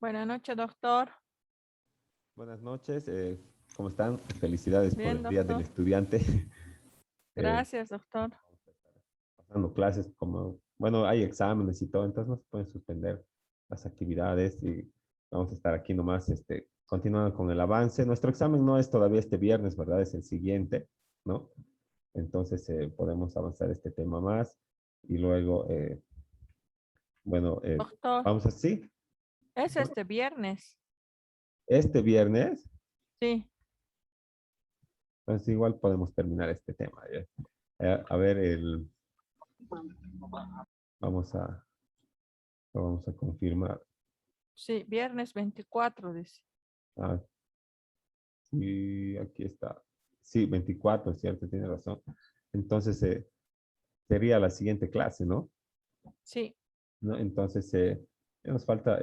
Buenas noches, doctor. Buenas noches, ¿cómo están? Felicidades por Bien, el Día del doctor. Estudiante. Eh, Gracias, doctor. Pasando clases, como, bueno, hay exámenes y todo, entonces no se pueden suspender las actividades y vamos a estar aquí nomás, continuando con el avance. Nuestro examen no es todavía este viernes, ¿verdad? Es el siguiente, ¿no? Entonces podemos avanzar este tema más y luego, bueno, Doctor, vamos así. es este viernes. Este viernes, Sí, pues igual podemos terminar este tema. ¿Ya? A ver, vamos a, lo vamos a confirmar. sí, viernes 24, dice. Ah, sí, aquí está. Sí, 24, cierto, tiene razón. Entonces, sería la siguiente clase, ¿no? Sí, ¿No? Entonces, ya nos falta,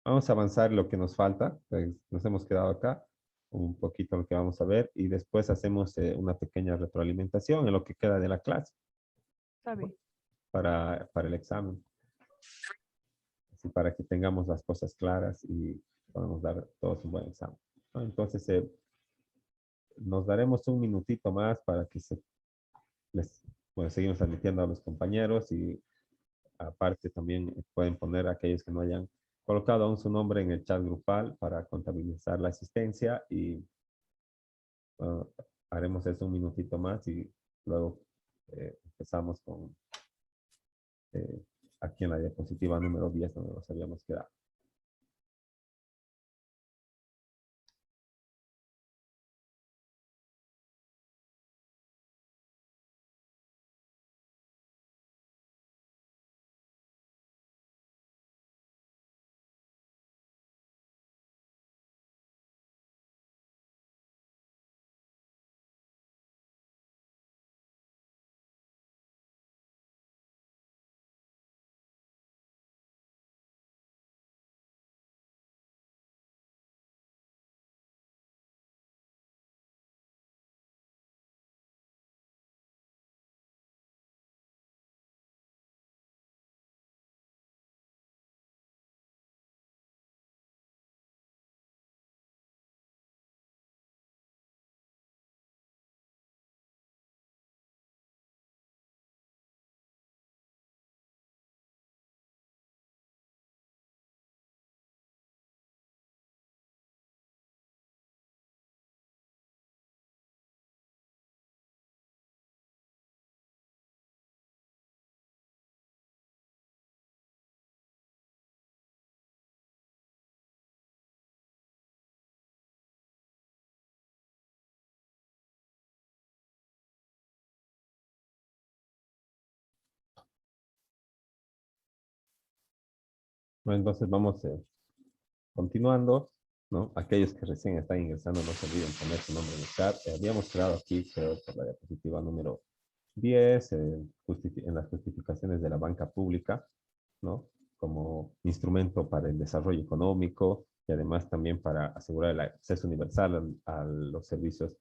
vamos a avanzar lo que nos falta. Pues, nos hemos quedado acá, un poquito lo que vamos a ver, y después hacemos una pequeña retroalimentación en lo que queda de la clase está bien. para el examen, así para que tengamos las cosas claras y podamos dar todos un buen examen, ¿no? Entonces, nos daremos un minutito más para que bueno, seguimos admitiendo a los compañeros y aparte también pueden poner a aquellos que no hayan colocado aún su nombre en el chat grupal para contabilizar la asistencia y bueno, haremos eso un minutito más y luego empezamos con eh, aquí en la diapositiva número 10 donde nos habíamos quedado. Bueno, entonces vamos continuando, ¿no? Aquellos que recién están ingresando no se olviden poner su nombre en el chat. Habíamos creado aquí, creo, por la diapositiva número 10, en las justificaciones de la banca pública, ¿no? Como instrumento para el desarrollo económico y además también para asegurar el acceso universal a los servicios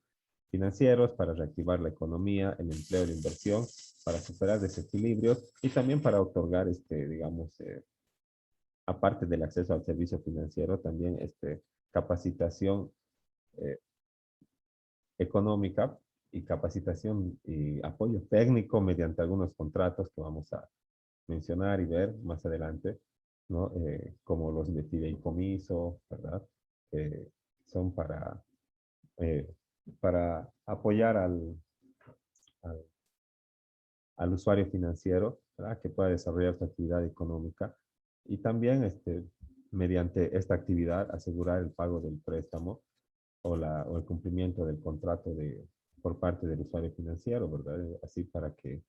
financieros, para reactivar la economía, el empleo y la inversión, para superar desequilibrios y también para otorgar, digamos, aparte del acceso al servicio financiero, también capacitación eh, económica y capacitación y apoyo técnico mediante algunos contratos que vamos a mencionar y ver más adelante, ¿no? Como los de fideicomiso, ¿verdad? Que son eh, para apoyar al, al usuario financiero, ¿verdad? Que pueda desarrollar su actividad económica y también mediante esta actividad asegurar el pago del préstamo o el cumplimiento del contrato por parte del usuario financiero, ¿verdad? Así para que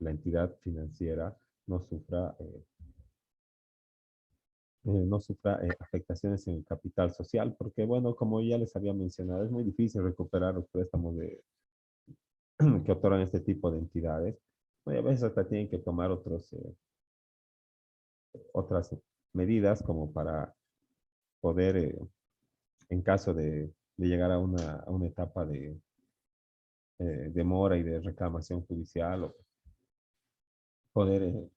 la entidad financiera no sufra, no sufra afectaciones en el capital social, porque bueno, como ya les había mencionado, es muy difícil recuperar los préstamos que otorgan este tipo de entidades. Y a veces hasta tienen que tomar otras medidas como para poder, en caso de llegar a una etapa de demora y de reclamación judicial, o poder,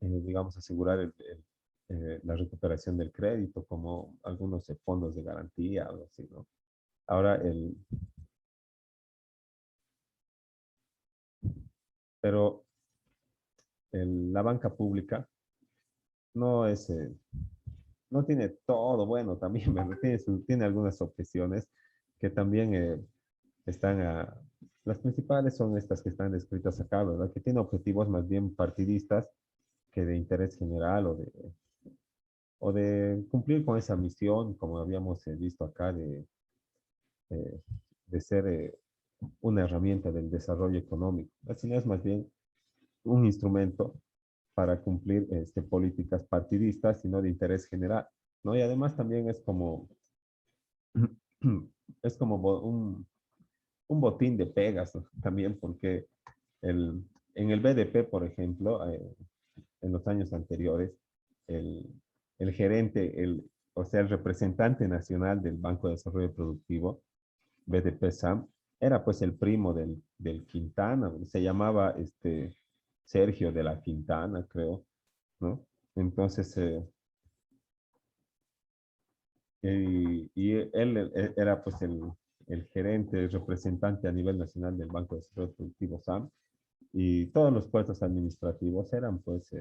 digamos, asegurar la recuperación del crédito, como algunos fondos de garantía, algo así, ¿no? Ahora, pero la banca pública no es, no tiene todo bueno también, ¿verdad? Tiene algunas objeciones que también están las principales son estas que están descritas acá, ¿verdad? Que tiene objetivos más bien partidistas que de interés general o de cumplir con esa misión, como habíamos visto acá, eh, de ser una herramienta del desarrollo económico. Así no es más bien un instrumento para cumplir políticas partidistas, sino de interés general, ¿no? Y además también es como, es como un botín de pegas, ¿no? También porque en el BDP, por ejemplo, en los años anteriores, el, el gerente, o sea, el representante nacional del Banco de Desarrollo Productivo, BDP SAM, era pues el primo del Quintana, se llamaba Sergio de la Quintana, creo, ¿no? Entonces, y él era pues el gerente, el representante a nivel nacional del Banco de Desarrollo Productivo SAM, y todos los puestos administrativos eran pues,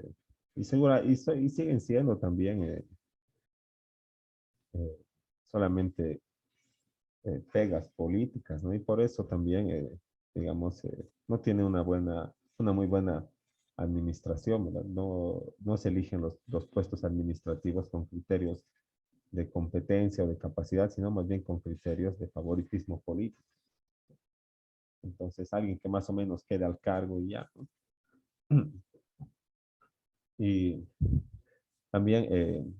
y siguen siendo también eh, solamente pegas políticas, ¿no? Y por eso también, digamos, no tiene una muy buena administración, ¿verdad? No se eligen los puestos administrativos con criterios de competencia o de capacidad, sino más bien con criterios de favoritismo político. Entonces, alguien que más o menos quede al cargo y ya, ¿no? Y también,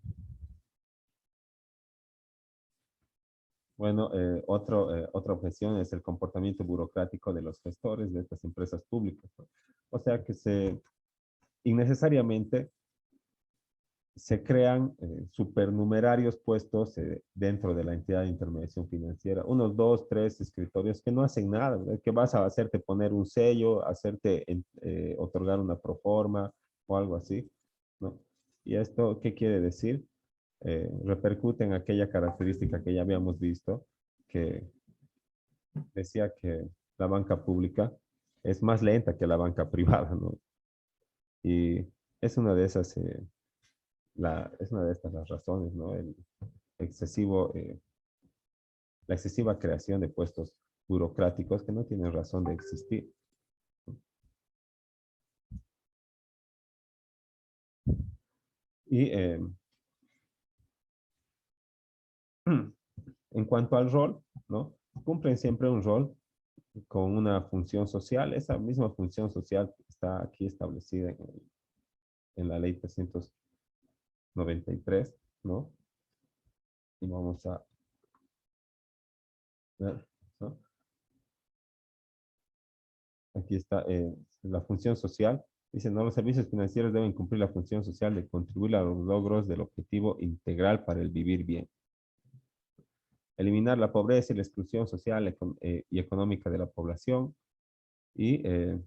bueno, otra objeción es el comportamiento burocrático de los gestores de estas empresas públicas, ¿no? O sea que innecesariamente se crean supernumerarios puestos dentro de la entidad de intermediación financiera, unos dos, tres escritorios que no hacen nada, ¿verdad? Que vas a hacerte poner un sello, hacerte otorgar una proforma o algo así, ¿no? ¿Y esto qué quiere decir? Repercute en aquella característica que ya habíamos visto, que decía que la banca pública es más lenta que la banca privada, ¿no? Y es una de esas, es una de estas las razones, ¿no? Excesivo, la excesiva creación de puestos burocráticos que no tienen razón de existir. Y en cuanto al rol, ¿no? Cumplen siempre un rol con una función social. Esa misma función social está aquí establecida en la ley 393, ¿no? Y vamos a ver, ¿no? Aquí está la función social. Dice, no, los servicios financieros deben cumplir la función social de contribuir a los logros del objetivo integral para el vivir bien. Eliminar la pobreza y la exclusión social y económica de la población. Y el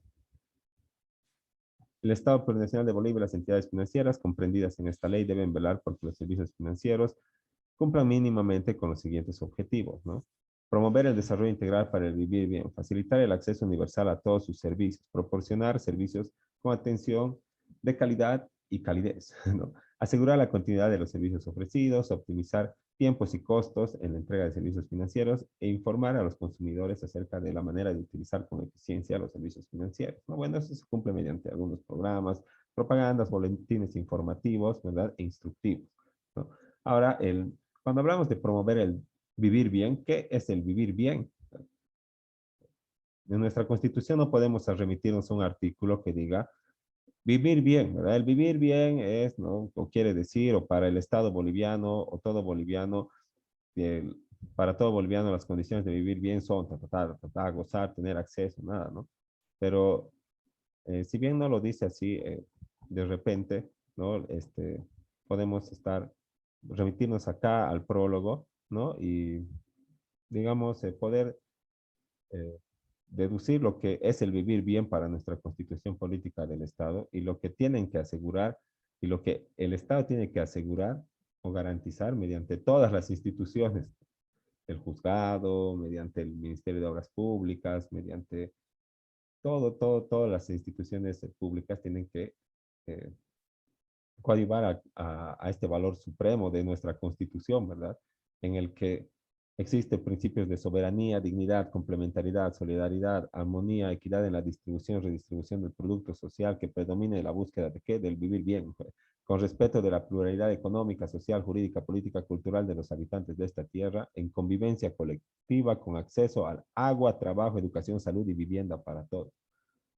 Estado Plurinacional de Bolivia y las entidades financieras comprendidas en esta ley deben velar por que los servicios financieros cumplan mínimamente con los siguientes objetivos, ¿no? Promover el desarrollo integral para el vivir bien, facilitar el acceso universal a todos sus servicios, proporcionar servicios con atención de calidad y calidez, ¿no? Asegurar la continuidad de los servicios ofrecidos, optimizar tiempos y costos en la entrega de servicios financieros e informar a los consumidores acerca de la manera de utilizar con eficiencia los servicios financieros, ¿no? Bueno, eso se cumple mediante algunos programas, propagandas, boletines informativos, ¿verdad? E instructivos, ¿no? Ahora, cuando hablamos de promover el vivir bien, ¿qué es el vivir bien? En nuestra Constitución no podemos remitirnos a un artículo que diga vivir bien, ¿verdad? El vivir bien es, ¿no? O quiere decir, o para el Estado boliviano, o todo boliviano, el- para todo boliviano las condiciones de vivir bien son gozar, tener acceso, nada, ¿no? Pero si bien no lo dice así, de repente, ¿no? Podemos remitirnos acá al prólogo, ¿no? Y, digamos, poder eh, deducir lo que es el vivir bien para nuestra constitución política del Estado y lo que tienen que asegurar Y lo que el Estado tiene que asegurar o garantizar mediante todas las instituciones, el juzgado, mediante el Ministerio de Obras Públicas, mediante todas las instituciones públicas tienen que eh, coadyuvar a este valor supremo de nuestra Constitución, ¿verdad? En el que existen principios de soberanía, dignidad, complementariedad, solidaridad, armonía, equidad en la distribución, redistribución del producto social, que predomine la búsqueda de qué, del vivir bien, con respeto de la pluralidad económica, social, jurídica, política, cultural de los habitantes de esta tierra, en convivencia colectiva, con acceso al agua, trabajo, educación, salud y vivienda para todos.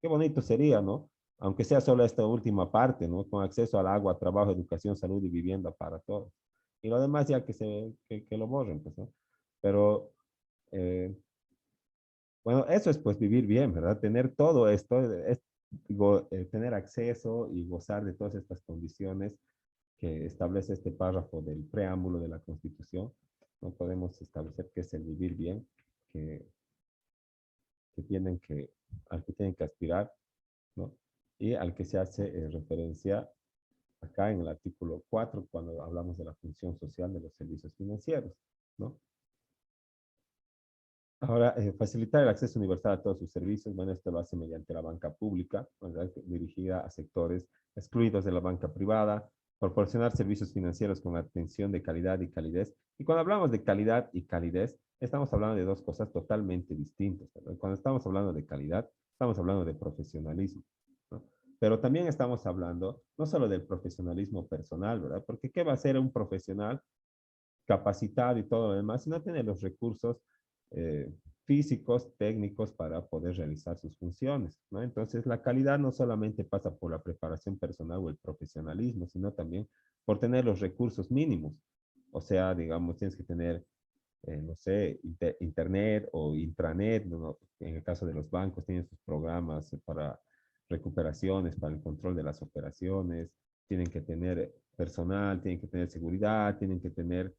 Qué bonito sería, ¿no? Aunque sea solo esta última parte, ¿no? Con acceso al agua, trabajo, educación, salud y vivienda para todos. Y lo demás ya que lo borren, pues, ¿no? Pero, eh, bueno, eso es pues vivir bien, ¿verdad? Tener todo esto, tener acceso y gozar de todas estas condiciones que establece este párrafo del preámbulo de la Constitución. No podemos establecer que es el vivir bien, que, que tienen que, al que tienen que aspirar, ¿no? Y al que se hace referencia acá en el artículo 4 cuando hablamos de la función social de los servicios financieros, ¿no? Ahora, facilitar el acceso universal a todos sus servicios, bueno, esto lo hace mediante la banca pública, ¿verdad? Dirigida a sectores excluidos de la banca privada, proporcionar servicios financieros con atención de calidad y calidez. Y cuando hablamos de calidad y calidez, estamos hablando de dos cosas totalmente distintas, ¿verdad? Cuando estamos hablando de calidad, estamos hablando de profesionalismo, ¿no? Pero también estamos hablando no solo del profesionalismo personal, ¿verdad? Porque ¿qué va a ser un profesional capacitado y todo lo demás, sino tener los recursos eh, físicos, técnicos para poder realizar sus funciones, ¿no? Entonces, la calidad no solamente pasa por la preparación personal o el profesionalismo, sino también por tener los recursos mínimos. O sea, digamos, tienes que tener, no sé, internet o intranet, ¿no? En el caso de los bancos, tienen sus programas para recuperaciones, para el control de las operaciones, tienen que tener personal, tienen que tener seguridad, tienen que tener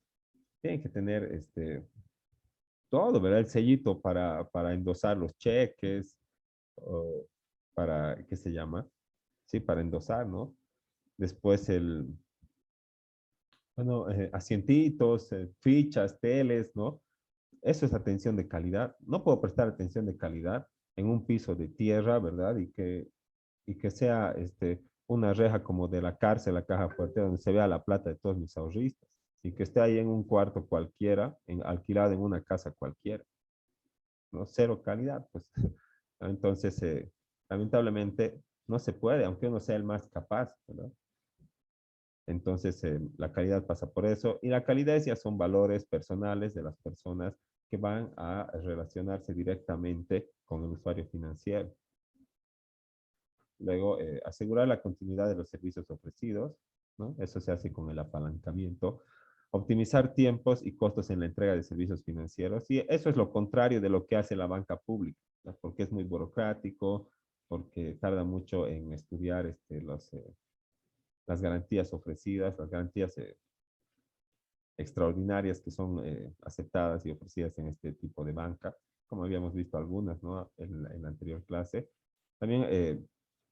todo, ¿verdad? El sellito para endosar los cheques, o para, ¿qué se llama? Sí, para endosar, ¿no? Después bueno, asientitos, fichas, teles, ¿no? Eso es atención de calidad. No puedo prestar atención de calidad en un piso de tierra, ¿verdad? Y que sea una reja como de la cárcel, la caja fuerte, donde se vea la plata de todos mis ahorristas. Y que esté ahí en un cuarto cualquiera, alquilado en una casa cualquiera, ¿no? Cero calidad, pues. Entonces, lamentablemente, no se puede, aunque uno sea el más capaz, ¿verdad? Entonces, la calidad pasa por eso. Y la calidad ya son valores personales de las personas que van a relacionarse directamente con el usuario financiero. Luego, asegurar la continuidad de los servicios ofrecidos, ¿no? Eso se hace con el apalancamiento. Optimizar tiempos y costos en la entrega de servicios financieros. Y eso es lo contrario de lo que hace la banca pública, ¿no? Porque es muy burocrático, porque tarda mucho en estudiar las garantías ofrecidas, las garantías extraordinarias que son aceptadas y ofrecidas en este tipo de banca, como habíamos visto algunas, ¿no? En la anterior clase. También,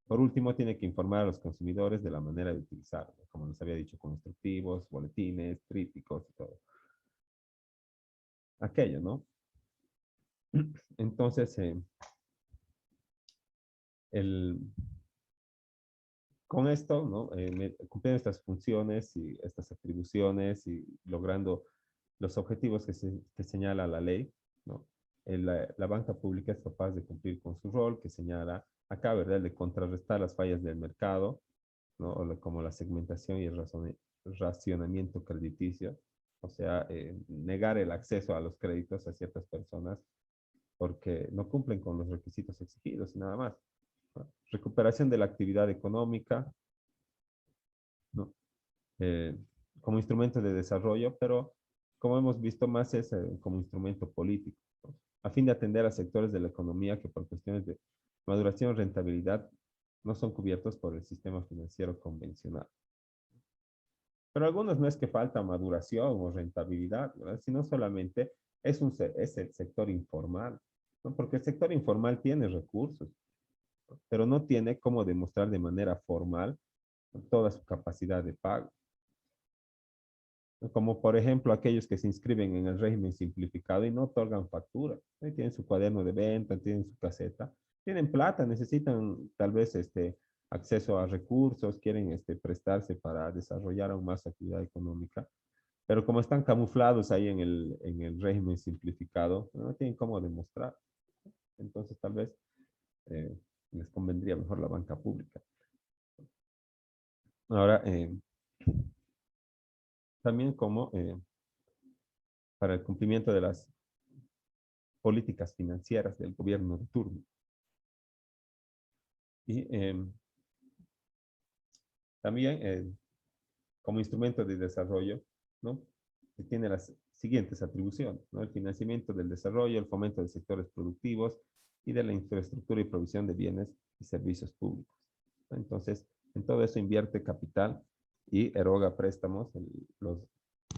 por último, tiene que informar a los consumidores de la manera de utilizarlo, como les había dicho, con instructivos, boletines, trípticos y todo. Aquello, ¿no? Entonces, el, con esto, ¿no? Cumpliendo estas funciones y estas atribuciones y logrando los objetivos que señala la ley, ¿no? La banca pública es capaz de cumplir con su rol que señala acá, ¿verdad? De contrarrestar las fallas del mercado, ¿no? Como la segmentación y el racionamiento crediticio, o sea, negar el acceso a los créditos a ciertas personas porque no cumplen con los requisitos exigidos y nada más, ¿no? Recuperación de la actividad económica, ¿no? Eh, como instrumento de desarrollo, pero como hemos visto más es como instrumento político, ¿no? A fin de atender a sectores de la economía que por cuestiones de maduración o rentabilidad no son cubiertos por el sistema financiero convencional. Pero algunos no es que falta maduración o rentabilidad, ¿verdad? Sino solamente es el sector informal, ¿no? Porque el sector informal tiene recursos, pero no tiene cómo demostrar de manera formal toda su capacidad de pago. Como por ejemplo aquellos que se inscriben en el régimen simplificado y no otorgan factura. Ahí tienen su cuaderno de venta, tienen su caseta, tienen plata, necesitan tal vez acceso a recursos, quieren prestarse para desarrollar aún más actividad económica, pero como están camuflados ahí en el régimen simplificado, no tienen cómo demostrar. Entonces tal vez eh, les convendría mejor la banca pública. Ahora, también como para el cumplimiento de las políticas financieras del gobierno de turno. Y también como instrumento de desarrollo, ¿no? Que tiene las siguientes atribuciones, ¿no? El financiamiento del desarrollo, el fomento de sectores productivos y de la infraestructura y provisión de bienes y servicios públicos, ¿no? Entonces, en todo eso invierte capital y eroga préstamos en los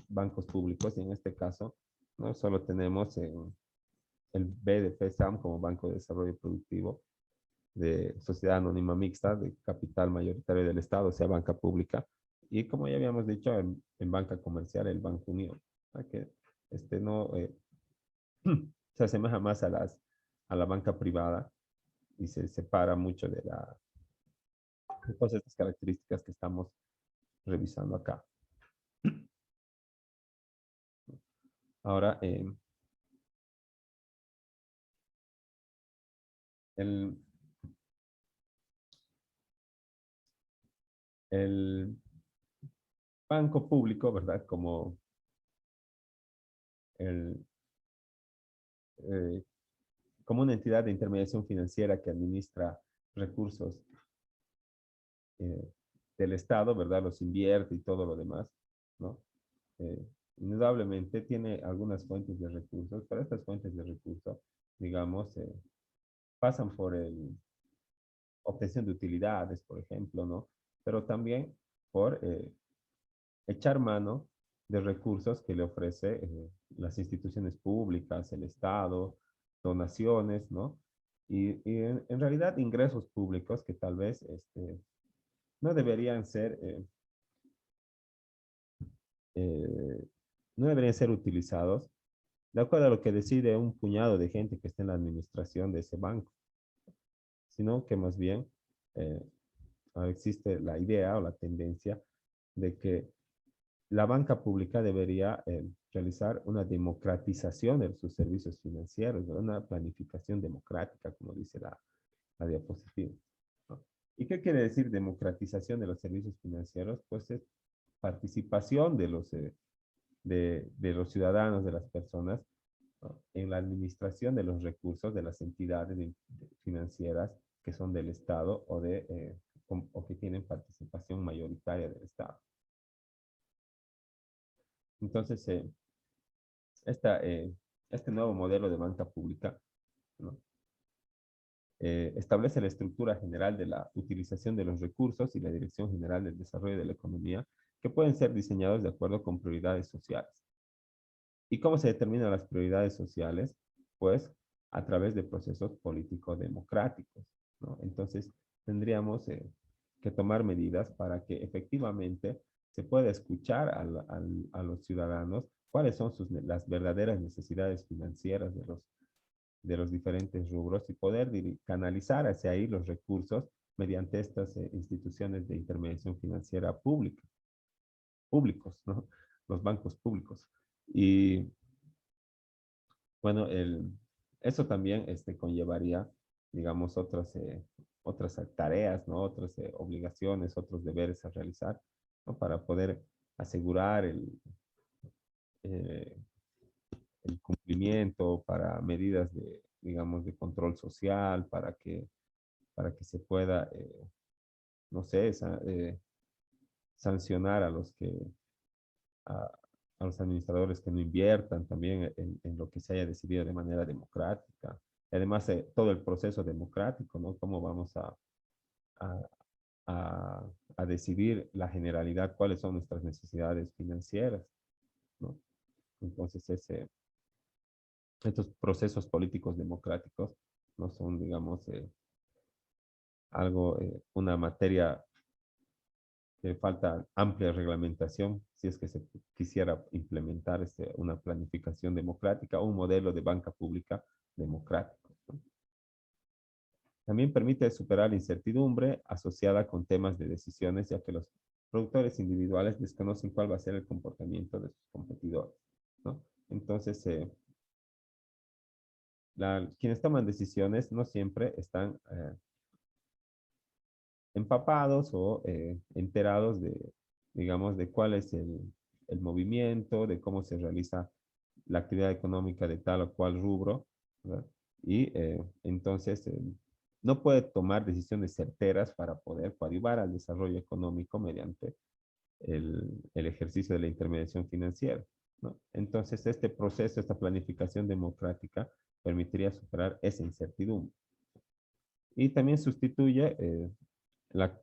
bancos públicos, y en este caso, ¿no? Solo tenemos el BDPSAM como Banco de Desarrollo Productivo, de sociedad anónima mixta, de capital mayoritario del Estado, o sea, banca pública. Y como ya habíamos dicho, en banca comercial, el Banco Unión, ¿no? Que no se asemeja más a la banca privada y se separa mucho de todas estas características que estamos revisando acá. Ahora, el, el banco público, ¿verdad? Como el, eh, como una entidad de intermediación financiera que administra recursos del Estado, ¿verdad? Los invierte y todo lo demás, ¿no? Indudablemente tiene algunas fuentes de recursos, pero estas fuentes de recursos, digamos, pasan por obtención de utilidades, por ejemplo, ¿no? Pero también por echar mano de recursos que le ofrece las instituciones públicas, el Estado, donaciones, ¿no? Y en realidad ingresos públicos que tal vez no deberían ser eh, no deberían ser utilizados de acuerdo a lo que decide un puñado de gente que está en la administración de ese banco, sino que más bien eh, existe la idea o la tendencia de que la banca pública debería realizar una democratización de sus servicios financieros, ¿no? Una planificación democrática, como dice la diapositiva, ¿no? ¿Y qué quiere decir democratización de los servicios financieros? Pues es participación de los ciudadanos, de las personas, ¿no? En la administración de los recursos de las entidades financieras que son del Estado o que tienen participación mayoritaria del Estado. Entonces, esta, este nuevo modelo de banca pública, ¿no? Establece la estructura general de la utilización de los recursos y la dirección general del desarrollo de la economía, que pueden ser diseñados de acuerdo con prioridades sociales. ¿Y cómo se determinan las prioridades sociales? Pues a través de procesos políticos democráticos, ¿no? Entonces, tendríamos que tomar medidas para que efectivamente se pueda escuchar a los ciudadanos cuáles son las verdaderas necesidades financieras de los diferentes rubros y poder canalizar hacia ahí los recursos mediante estas instituciones de intermediación financiera públicos, ¿no? Los bancos públicos. Y bueno, eso también conllevaría, digamos, otras tareas, ¿no? Otras obligaciones, otros deberes a realizar, ¿no? Para poder asegurar eh, el cumplimiento, para medidas de, digamos, de control social, para que se pueda, no sé, sancionar a a, a los administradores que no inviertan también en lo que se haya decidido de manera democrática. Y además, todo el proceso democrático, ¿no? Cómo vamos a, a, a decidir la generalidad cuáles son nuestras necesidades financieras, ¿no? Entonces, estos procesos políticos democráticos no son, digamos, una materia que falta amplia reglamentación si es que se quisiera implementar una planificación democrática o un modelo de banca pública democrático, ¿no? También permite superar la incertidumbre asociada con temas de decisiones, ya que los productores individuales desconocen cuál va a ser el comportamiento de sus competidores, ¿no? Entonces, quienes toman decisiones no siempre están empapados o enterados de, digamos, de cuál es el movimiento, de cómo se realiza la actividad económica de tal o cual rubro, ¿verdad? Y entonces no puede tomar decisiones certeras para poder coadyuvar al desarrollo económico mediante el ejercicio de la intermediación financiera, ¿no? Entonces, este proceso, esta planificación democrática permitiría superar esa incertidumbre. Y también sustituye la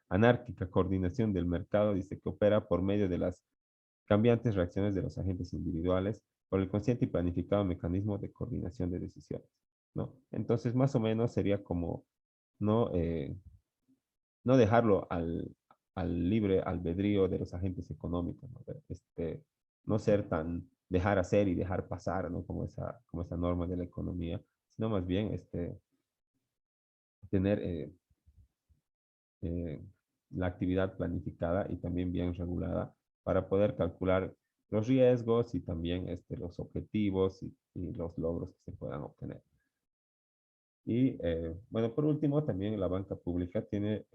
anárquica coordinación del mercado, dice que opera por medio de las cambiantes reacciones de los agentes individuales por el consciente y planificado mecanismo de coordinación de decisiones, ¿no? Entonces, más o menos sería como no, no dejarlo al libre albedrío de los agentes económicos, ¿no? No ser tan dejar hacer y dejar pasar, ¿no? Como esa norma de la economía, sino más bien tener eh, la actividad planificada y también bien regulada para poder calcular los riesgos y también los objetivos y los logros que se puedan obtener. Y bueno, por último, también la banca pública tiene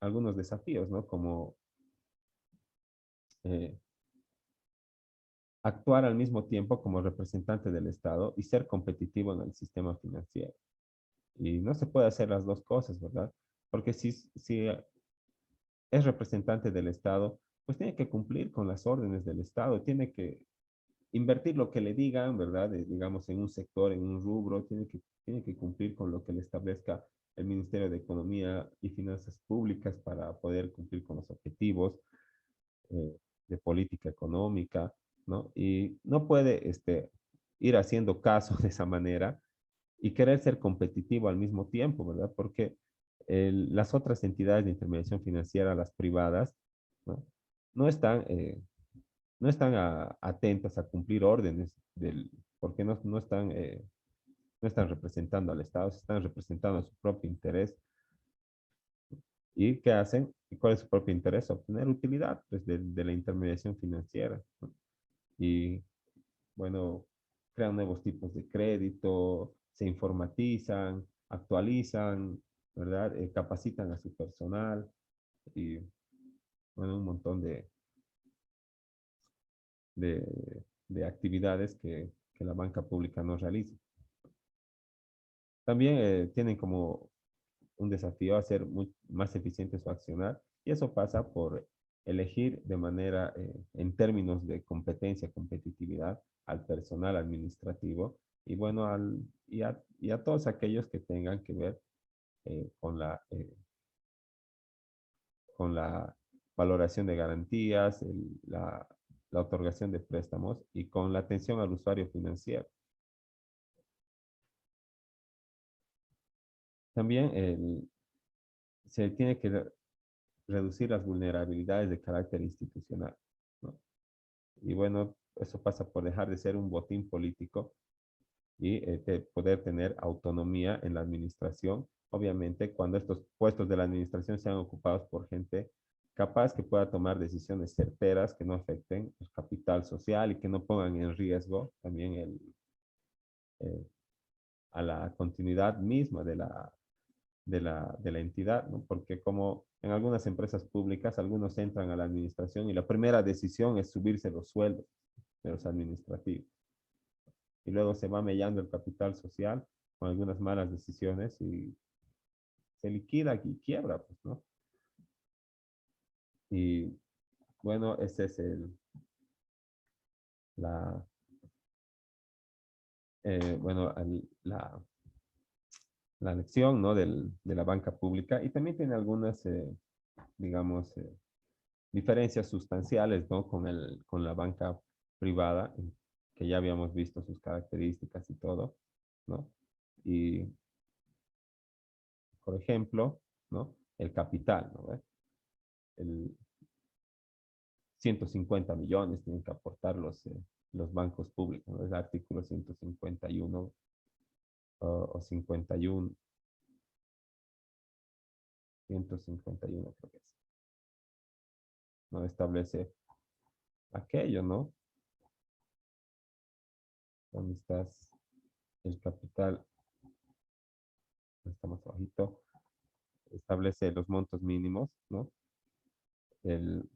algunos desafíos, ¿no? Como eh, actuar al mismo tiempo como representante del Estado y ser competitivo en el sistema financiero. Y no se puede hacer las dos cosas, ¿verdad? Porque si es representante del Estado, pues tiene que cumplir con las órdenes del Estado, tiene que invertir lo que le digan, ¿verdad? Digamos, en un sector, en un rubro, tiene que cumplir con lo que le establezca el Ministerio de Economía y Finanzas Públicas para poder cumplir con los objetivos eh, de política económica, ¿no? Y no puede ir haciendo caso de esa manera y querer ser competitivo al mismo tiempo, ¿verdad? Porque las otras entidades de intermediación financiera, las privadas, ¿no? No están, no están atentas a cumplir órdenes porque no están representando al Estado, se están representando a su propio interés. ¿Y qué hacen? ¿Y cuál es su propio interés? Obtener utilidad pues, de la intermediación financiera, ¿no? Y bueno, crean nuevos tipos de crédito, se informatizan, actualizan, ¿verdad? Capacitan a su personal y, bueno, un montón de, de actividades que la banca pública no realiza. También tienen como un desafío a ser más eficiente su accionar y eso pasa por elegir de manera, en términos de competencia, competitividad, al personal administrativo y bueno, y a todos aquellos que tengan que ver con la valoración de garantías, la otorgación de préstamos y con la atención al usuario financiero. También se tiene que reducir las vulnerabilidades de carácter institucional, ¿no? Y bueno, eso pasa por dejar de ser un botín político y poder tener autonomía en la administración. Obviamente, cuando estos puestos de la administración sean ocupados por gente capaz que pueda tomar decisiones certeras que no afecten el capital social y que no pongan en riesgo también eh, a la continuidad misma de la entidad, ¿no? Porque como en algunas empresas públicas, algunos entran a la administración y la primera decisión es subirse los sueldos de los administrativos. Y luego se va mellando el capital social con algunas malas decisiones y se liquida y quiebra, pues, ¿no? Y bueno, ese es la, bueno, la lección, ¿no? De la banca pública y también tiene algunas, digamos, diferencias sustanciales, ¿no? Con la banca privada, que ya habíamos visto sus características y todo, ¿no? Y, por ejemplo, ¿no? El capital, ¿no? el 150 millones tienen que aportar los bancos públicos, ¿no? El artículo 151 o 51, 151 creo que es. No establece aquello, ¿no? ¿Dónde estás? El capital, está más abajito, establece los montos mínimos, ¿no? El,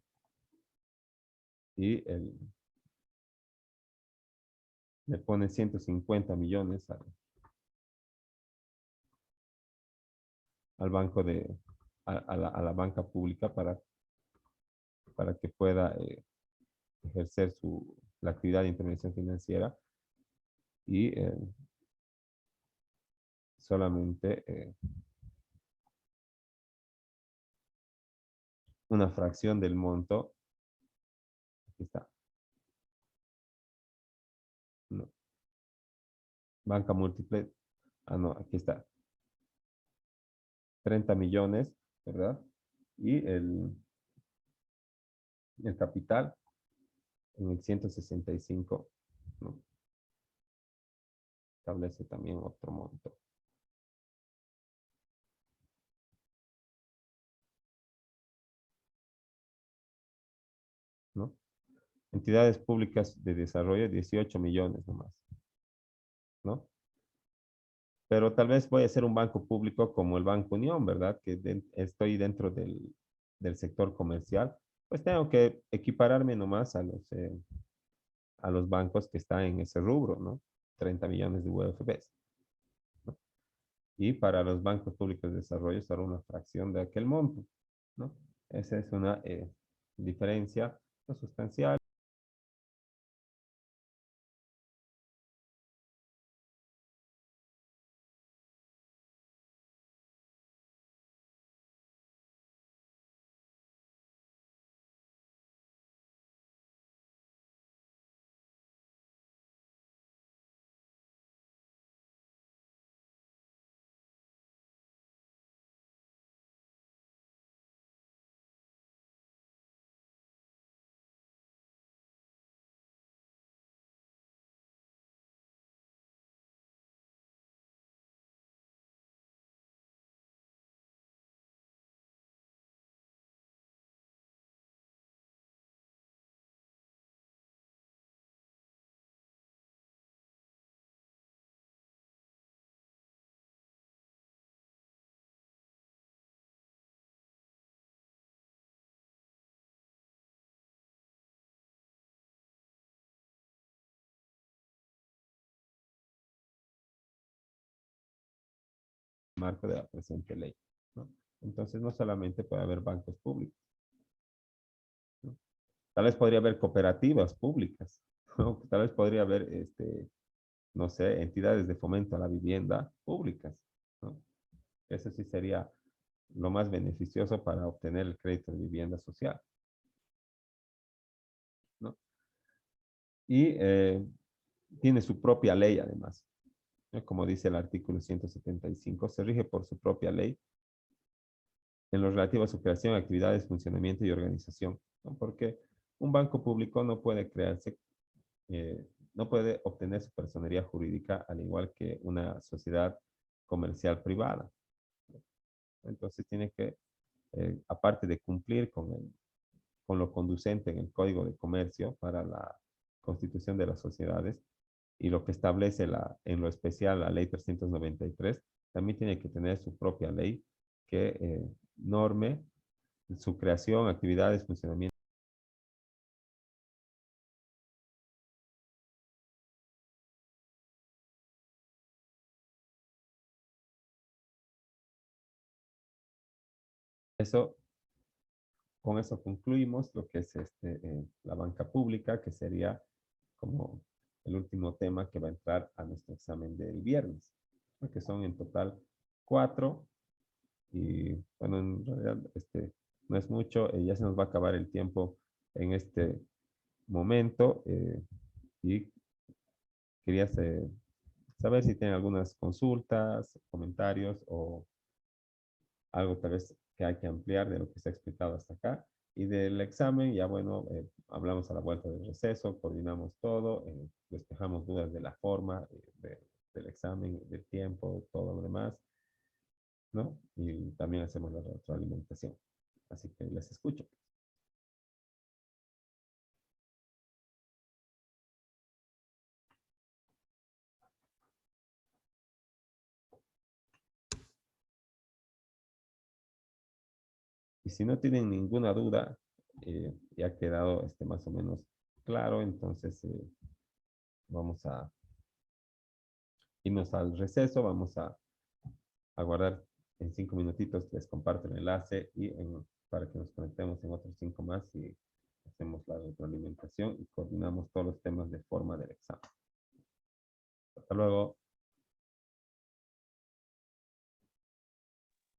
y le pone 150 millones al banco a la banca pública para que pueda ejercer la actividad de intervención financiera y solamente una fracción del monto. Aquí está. No. Banca múltiple. Ah, no, aquí está. 30 millones, ¿verdad? Y el capital en el 165, ¿no? Establece también otro monto, ¿no? Entidades públicas de desarrollo, 18 millones nomás, ¿no? Pero tal vez voy a ser un banco público como el Banco Unión, ¿verdad? Que estoy dentro del sector comercial, pues tengo que equipararme nomás a los bancos que están en ese rubro, ¿no? 30 millones de UFBs, ¿no? Y para los bancos públicos de desarrollo será una fracción de aquel monto, ¿no? Esa es una diferencia no sustancial. Marco de la presente ley, ¿no? Entonces, no solamente puede haber bancos públicos, ¿no? Tal vez podría haber cooperativas públicas, ¿no? Tal vez podría haber, no sé, entidades de fomento a la vivienda públicas, ¿no? Eso sí sería lo más beneficioso para obtener el crédito de vivienda social, ¿no? Y tiene su propia ley, además, ¿no? Como dice el artículo 175, se rige por su propia ley en lo relativo a su creación, actividades, funcionamiento y organización, ¿no? Porque un banco público no puede crearse, no puede obtener su personería jurídica al igual que una sociedad comercial privada. Entonces tiene que, aparte de cumplir con lo conducente en el Código de Comercio para la constitución de las sociedades y lo que establece en lo especial la Ley 393, también tiene que tener su propia ley que norme su creación, actividades, funcionamiento. Eso, con eso concluimos lo que es la banca pública, que sería como el último tema que va a entrar a nuestro examen del viernes, ¿no? Que son en total 4 y bueno, en realidad no es mucho, ya se nos va a acabar el tiempo en este momento y quería saber si tienen algunas consultas, comentarios o algo tal vez que hay que ampliar de lo que se ha explicado hasta acá. Y del examen, ya bueno, hablamos a la vuelta del receso, coordinamos todo, despejamos dudas de la forma del examen, del tiempo, todo lo demás, ¿no? Y también hacemos la retroalimentación. Así que les escucho. Y si no tienen ninguna duda, ya ha quedado más o menos claro, entonces vamos a irnos al receso, vamos a guardar en 5 minutitos, les comparto el enlace y para que nos conectemos en otros 5 más y hacemos la retroalimentación y coordinamos todos los temas de forma del examen. Hasta luego.